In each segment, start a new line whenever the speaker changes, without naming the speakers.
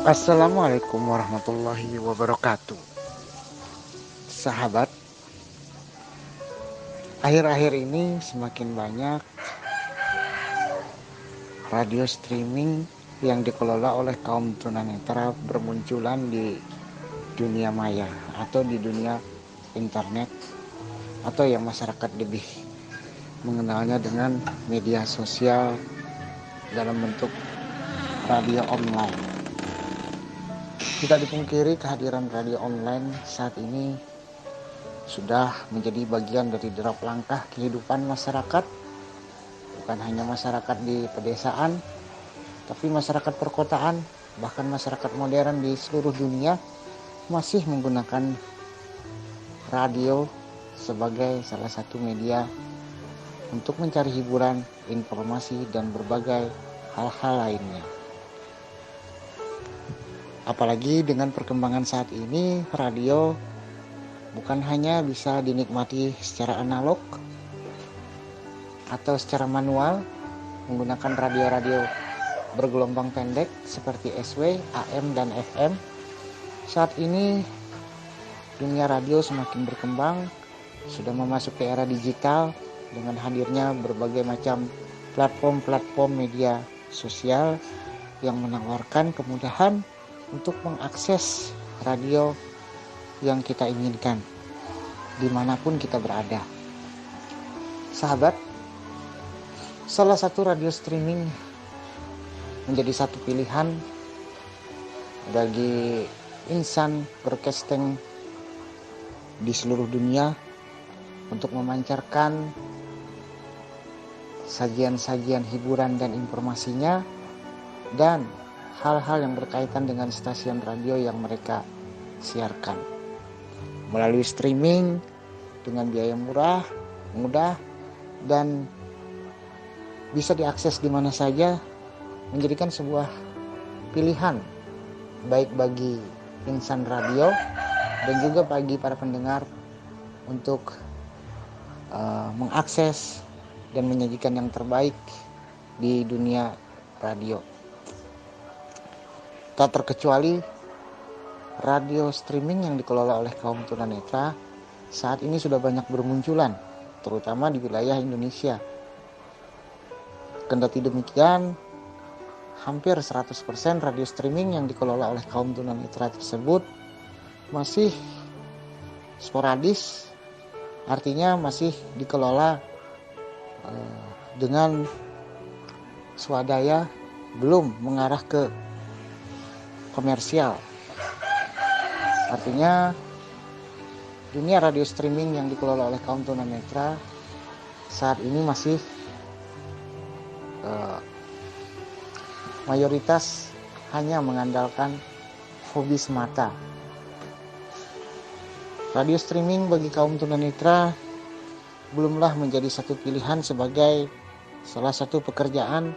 Assalamualaikum warahmatullahi wabarakatuh. Sahabat, akhir-akhir ini semakin banyak radio streaming yang dikelola oleh kaum tunanetra bermunculan di dunia maya atau di dunia internet, atau yang masyarakat lebih mengenalnya dengan media sosial dalam bentuk radio online. Tidak dipungkiri kehadiran radio online saat ini sudah menjadi bagian dari derap langkah kehidupan masyarakat, bukan hanya masyarakat di pedesaan, tapi masyarakat perkotaan, bahkan masyarakat modern di seluruh dunia masih menggunakan radio sebagai salah satu media untuk mencari hiburan, informasi, dan berbagai hal-hal lainnya. Apalagi dengan perkembangan saat ini, radio bukan hanya bisa dinikmati secara analog atau secara manual menggunakan radio-radio bergelombang pendek seperti SW, AM, dan FM. Saat ini dunia radio semakin berkembang, sudah memasuki era digital dengan hadirnya berbagai macam platform-platform media sosial yang menawarkan kemudahan untuk mengakses radio yang kita inginkan dimanapun kita berada. Sahabat, salah satu radio streaming menjadi satu pilihan bagi insan broadcasting di seluruh dunia untuk memancarkan sajian-sajian hiburan dan informasinya dan hal-hal yang berkaitan dengan stasiun radio yang mereka siarkan melalui streaming dengan biaya murah, mudah, dan bisa diakses di mana saja, menjadikan sebuah pilihan baik bagi insan radio dan juga bagi para pendengar untuk mengakses dan menyajikan yang terbaik di dunia radio. Tak terkecuali radio streaming yang dikelola oleh kaum tunanetra saat ini sudah banyak bermunculan, terutama di wilayah Indonesia. Kendati demikian, hampir 100% radio streaming yang dikelola oleh kaum tunanetra tersebut masih sporadis, artinya masih dikelola dengan swadaya, belum mengarah ke komersial. Artinya dunia radio streaming yang dikelola oleh kaum tunanetra saat ini masih mayoritas hanya mengandalkan hobi semata. Radio streaming bagi kaum tunanetra belumlah menjadi satu pilihan sebagai salah satu pekerjaan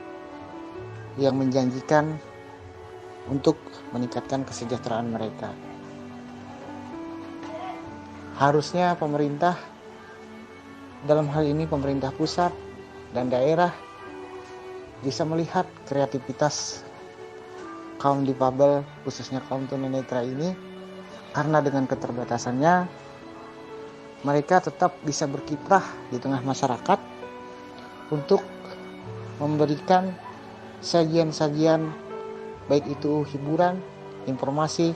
yang menjanjikan untuk meningkatkan kesejahteraan mereka. Harusnya pemerintah, dalam hal ini pemerintah pusat dan daerah, bisa melihat kreativitas kaum difabel, khususnya kaum tunanetra ini, karena dengan keterbatasannya mereka tetap bisa berkiprah di tengah masyarakat untuk memberikan sajian-sajian, baik itu hiburan, informasi,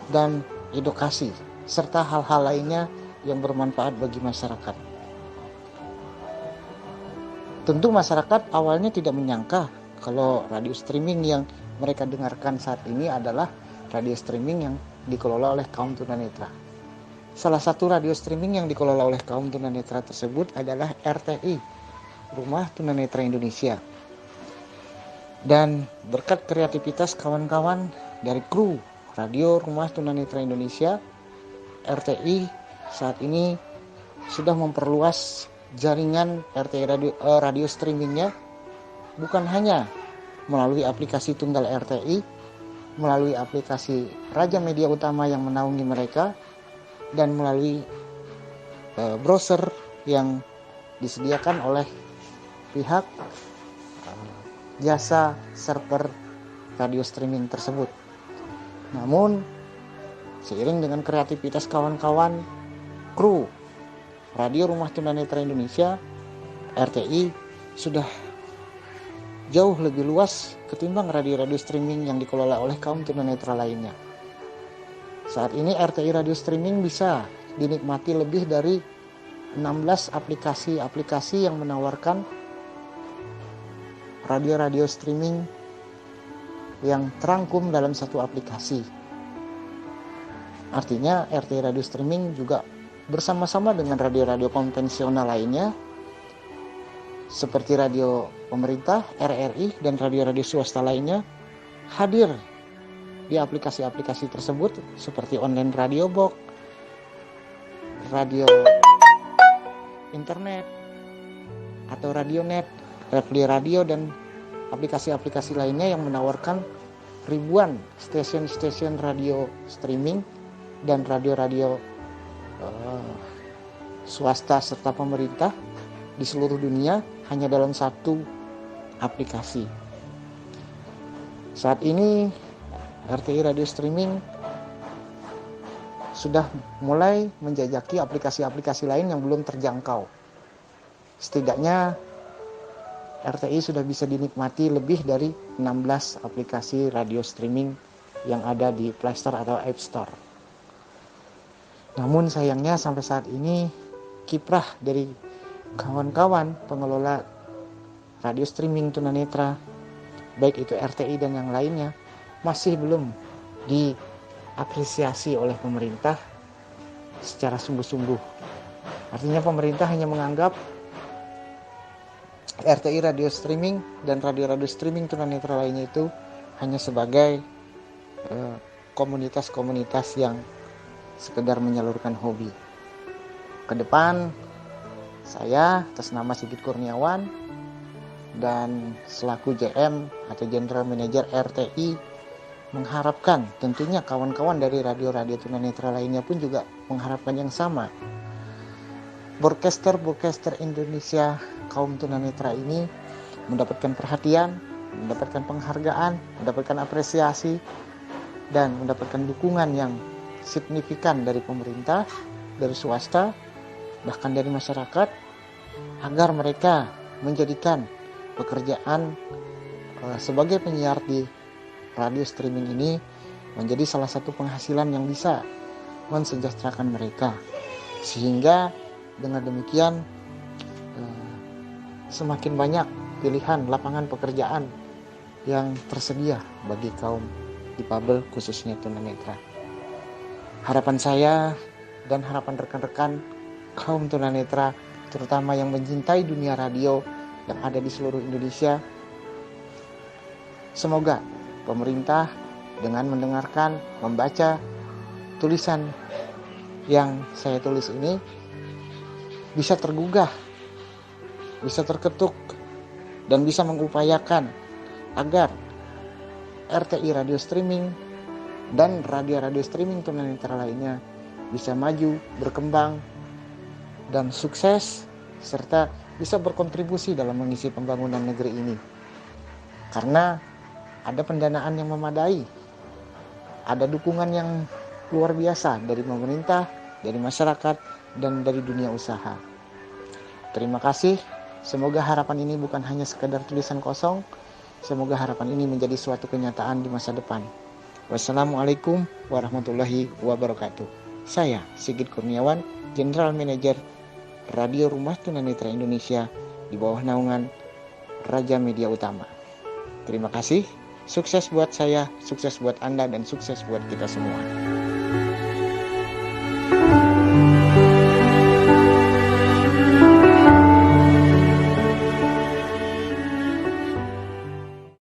dan edukasi, serta hal-hal lainnya yang bermanfaat bagi masyarakat. Tentu masyarakat awalnya tidak menyangka kalau radio streaming yang mereka dengarkan saat ini adalah radio streaming yang dikelola oleh kaum tunanetra. Salah satu radio streaming yang dikelola oleh kaum tunanetra tersebut adalah RTI, Rumah Tunanetra Indonesia. Dan berkat kreativitas kawan-kawan dari kru Radio Rumah Tunanetra Indonesia, RTI saat ini sudah memperluas jaringan RTI radio streamingnya, bukan hanya melalui aplikasi tunggal RTI, melalui aplikasi Raja Media Utama yang menaungi mereka, dan melalui browser yang disediakan oleh pihak jasa server radio streaming tersebut. Namun seiring dengan kreativitas kawan-kawan kru Radio Rumah Tunanetra Indonesia RTI sudah jauh lebih luas ketimbang radio-radio streaming yang dikelola oleh kaum tunanetra lainnya. Saat ini RTI Radio Streaming bisa dinikmati lebih dari 16 aplikasi yang menawarkan radio-radio streaming yang terangkum dalam satu aplikasi. Artinya RTI Radio Streaming juga bersama-sama dengan radio-radio konvensional lainnya seperti radio pemerintah, RRI, dan radio-radio swasta lainnya hadir di aplikasi-aplikasi tersebut seperti online radio box, radio internet, atau radio net, Refli Radio, dan aplikasi-aplikasi lainnya yang menawarkan ribuan stasiun-stasiun radio streaming dan radio-radio swasta serta pemerintah di seluruh dunia hanya dalam satu aplikasi. Saat ini RTI Radio Streaming sudah mulai menjajaki aplikasi-aplikasi lain yang belum terjangkau. Setidaknya RTI sudah bisa dinikmati lebih dari 16 aplikasi radio streaming yang ada di Play Store atau App Store. Namun sayangnya sampai saat ini kiprah dari kawan-kawan pengelola radio streaming tunanetra, baik itu RTI dan yang lainnya, masih belum diapresiasi oleh pemerintah secara sungguh-sungguh. Artinya pemerintah hanya menganggap RTI radio streaming dan radio-radio streaming tunanetra lainnya itu hanya sebagai komunitas-komunitas yang sekedar menyalurkan hobi. Ke depan saya atas nama Sigit Kurniawan dan selaku JM atau General Manager RTI mengharapkan, tentunya kawan-kawan dari radio-radio tunanetra lainnya pun juga mengharapkan yang sama. Broadcaster Indonesia kaum tunanetra ini mendapatkan perhatian, mendapatkan penghargaan, mendapatkan apresiasi, dan mendapatkan dukungan yang signifikan dari pemerintah, dari swasta, bahkan dari masyarakat, agar mereka menjadikan pekerjaan sebagai penyiar di radio streaming ini menjadi salah satu penghasilan yang bisa mensejahterakan mereka, sehingga dengan demikian semakin banyak pilihan lapangan pekerjaan yang tersedia bagi kaum difabel khususnya tunanetra. Harapan saya dan harapan rekan-rekan kaum tunanetra, terutama yang mencintai dunia radio yang ada di seluruh Indonesia, semoga pemerintah dengan mendengarkan, membaca tulisan yang saya tulis ini bisa tergugah, bisa terketuk, dan bisa mengupayakan agar RTI Radio Streaming dan radio-radio streaming tunanetra lainnya bisa maju, berkembang, dan sukses, serta bisa berkontribusi dalam mengisi pembangunan negeri ini. Karena ada pendanaan yang memadai, ada dukungan yang luar biasa dari pemerintah, dari masyarakat, dan dari dunia usaha. Terima kasih. Semoga harapan ini bukan hanya sekedar tulisan kosong. Semoga harapan ini menjadi suatu kenyataan di masa depan. Wassalamualaikum warahmatullahi wabarakatuh. Saya Sigit Kurniawan, General Manager Radio Rumah Tunanetra Indonesia di bawah naungan Raja Media Utama. Terima kasih. Sukses buat saya, sukses buat Anda, dan sukses buat kita semua.